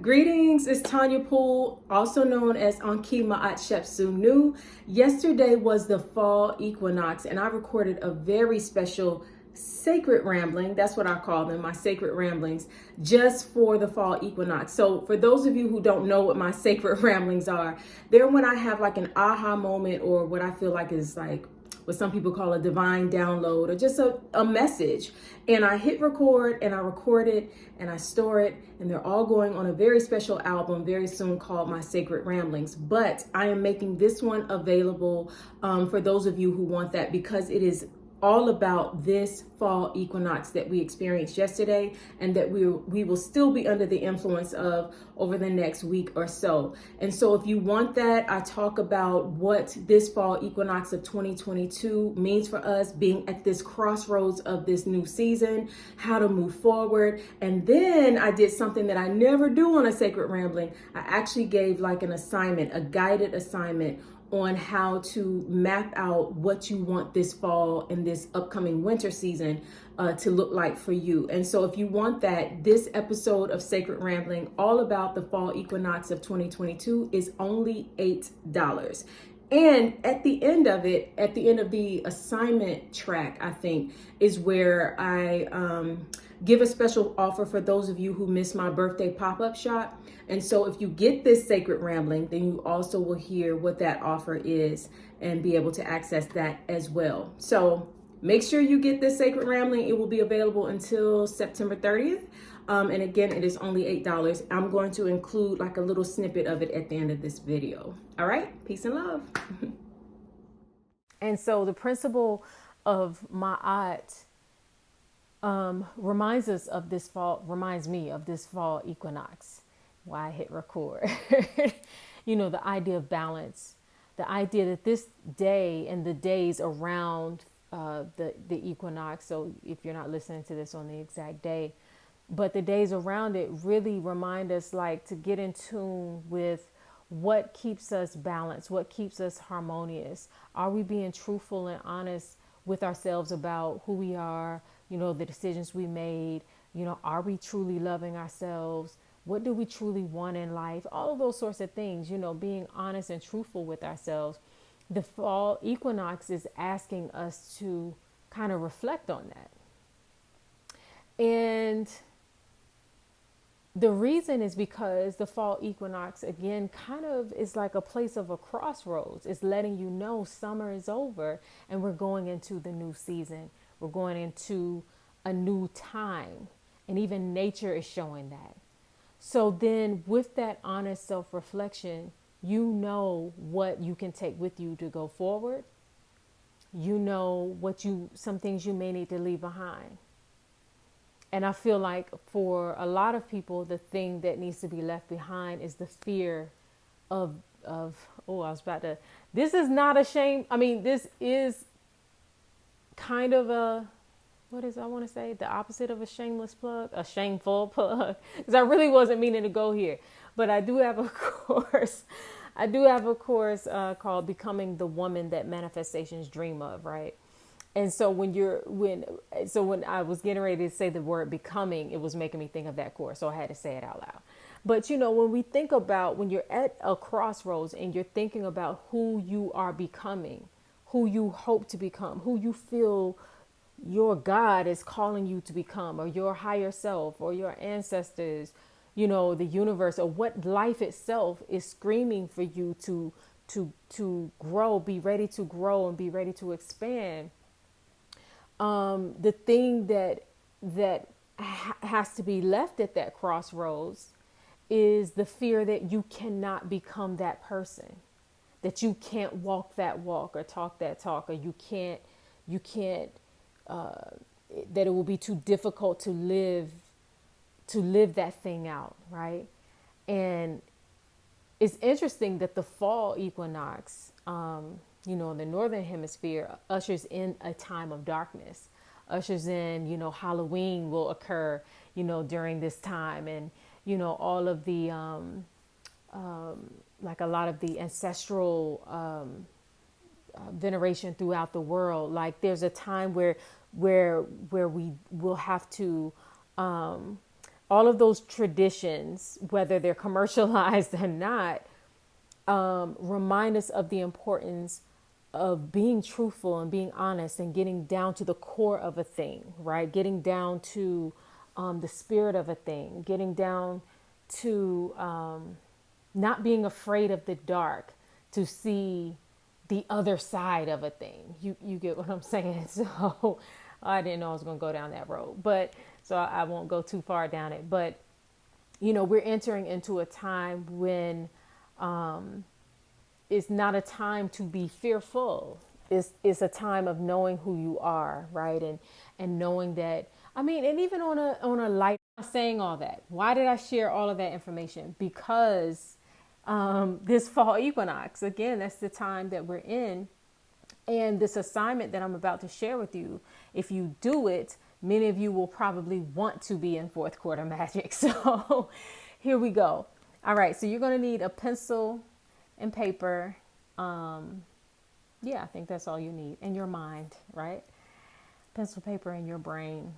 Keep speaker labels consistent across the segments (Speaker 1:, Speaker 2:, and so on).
Speaker 1: Greetings, it's Tonya Poole, also known as Anki Ma'at Shepsu Nu. Yesterday was the fall equinox, and I recorded a very special sacred rambling. That's what I call them, my sacred ramblings, just for the fall equinox. So for those of you who don't know what my sacred ramblings are, they're when I have like an aha moment, or what I feel like is like what some people call a divine download, or just a message. And I hit record and I record it and I store it, and they're all going on a very special album very soon called My Sacred Ramblings. But I am making this one available for those of you who want that, because it is all about this fall equinox that we experienced yesterday, and that we will still be under the influence of over the next week or so. And so if you want that, I talk about what this fall equinox of 2022 means for us, being at this crossroads of this new season, how to move forward. And then I did something that I never do on a sacred rambling. I actually gave like an assignment, a guided assignment on how to map out what you want this fall and this upcoming winter season to look like for you. And so if you want that, this episode of Sacred Rambling, all about the fall equinox of 2022, is only $8. And at the end of it, at the end of the assignment track, I think, is where I give a special offer for those of you who missed my birthday pop-up shop. And so if you get this sacred rambling, then you also will hear what that offer is and be able to access that as well. So make sure you get this sacred rambling. It will be available until September 30th. And again, it is only $8. I'm going to include like a little snippet of it at the end of this video. All right, peace and love. And so the principle of Ma'at reminds me of this fall equinox. Why I hit record. The idea of balance, the idea that this day and the days around the equinox, so if you're not listening to this on the exact day, but the days around it really remind us like to get in tune with what keeps us balanced, what keeps us harmonious. Are we being truthful and honest with ourselves about who we are, the decisions we made, are we truly loving ourselves? What do we truly want in life? All of those sorts of things, being honest and truthful with ourselves. The fall equinox is asking us to kind of reflect on that. And the reason is because the fall equinox, again, kind of is like a place of a crossroads. It's letting you know summer is over and we're going into the new season. We're going into a new time. And even nature is showing that. So then with that honest self-reflection, you know what you can take with you to go forward. You know some things you may need to leave behind. And I feel like for a lot of people, the thing that needs to be left behind is the fear this is not a shame. I mean, this is kind of the opposite of a shameless plug, a shameful plug, because I really wasn't meaning to go here. But I do have a course. Called Becoming the Woman That Manifestations Dream Of, right? And so when I was getting ready to say the word becoming, it was making me think of that course. So I had to say it out loud. But, when we think about when you're at a crossroads and you're thinking about who you are becoming, who you hope to become, who you feel your God is calling you to become, or your higher self, or your ancestors, the universe, or what life itself is screaming for you to grow, be ready to grow and be ready to expand. The thing that has to be left at that crossroads is the fear that you cannot become that person, that you can't walk that walk or talk that talk, or you can't that it will be too difficult to live that thing out, right? And it's interesting that the fall equinox, in the northern hemisphere, ushers in a time of darkness, ushers in, Halloween will occur, during this time, and, all of the, like a lot of the ancestral veneration throughout the world. Like there's a time where we will have to all of those traditions, whether they're commercialized or not, remind us of the importance of being truthful and being honest and getting down to the core of a thing, right? Getting down to the spirit of a thing, getting down to not being afraid of the dark, to see the other side of a thing. You get what I'm saying? So I didn't know I was going to go down that road, but so I won't go too far down it. But, we're entering into a time when it's not a time to be fearful. It's a time of knowing who you are, right? And knowing that, and even on a light, saying all that. Why did I share all of that information? Because this fall equinox, again, that's the time that we're in. And this assignment that I'm about to share with you, if you do it, many of you will probably want to be in fourth quarter magic. So here we go. All right. So you're going to need a pencil and paper. I think that's all you need. And your mind, right? Pencil, paper, and your brain.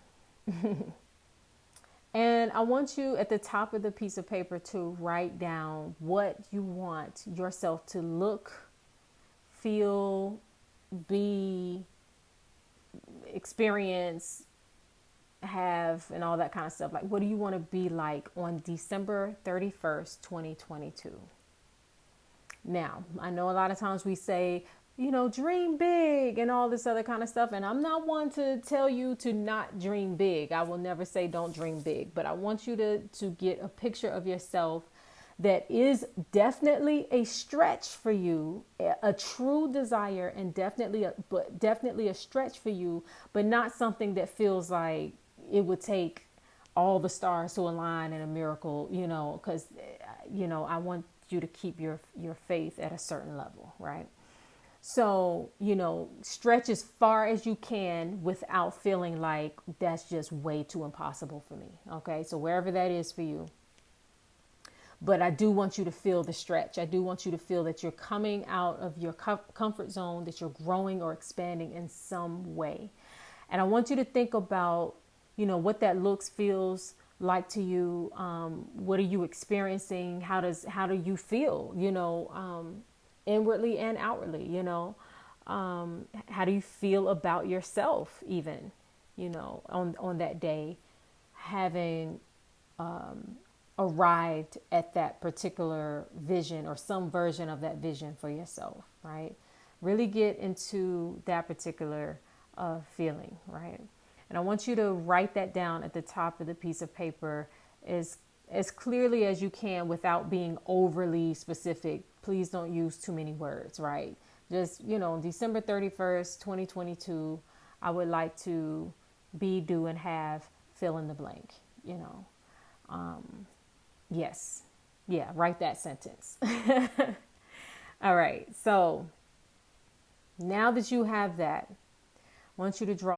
Speaker 1: And I want you at the top of the piece of paper to write down what you want yourself to look, feel, be, experience, have, and all that kind of stuff. Like, what do you want to be like on December 31st, 2022? Now, I know a lot of times we say, dream big and all this other kind of stuff. And I'm not one to tell you to not dream big. I will never say don't dream big, but I want you to get a picture of yourself that is definitely a stretch for you, a true desire, and definitely a stretch for you, but not something that feels like it would take all the stars to align in a miracle, because, I want you to keep your faith at a certain level, right? So, stretch as far as you can without feeling like that's just way too impossible for me. Okay. So wherever that is for you. But I do want you to feel the stretch. I do want you to feel that you're coming out of your comfort zone, that you're growing or expanding in some way. And I want you to think about, what that looks, feels like to you. What are you experiencing? How do you feel, inwardly and outwardly, how do you feel about yourself even, on that day, having arrived at that particular vision or some version of that vision for yourself, right? Really get into that particular feeling, right? And I want you to write that down at the top of the piece of paper as clearly as you can without being overly specific. Please don't use too many words, right? Just, December 31st, 2022, I would like to be, do, and have fill in the blank, Yes. Yeah, write that sentence. All right. So now that you have that, I want you to draw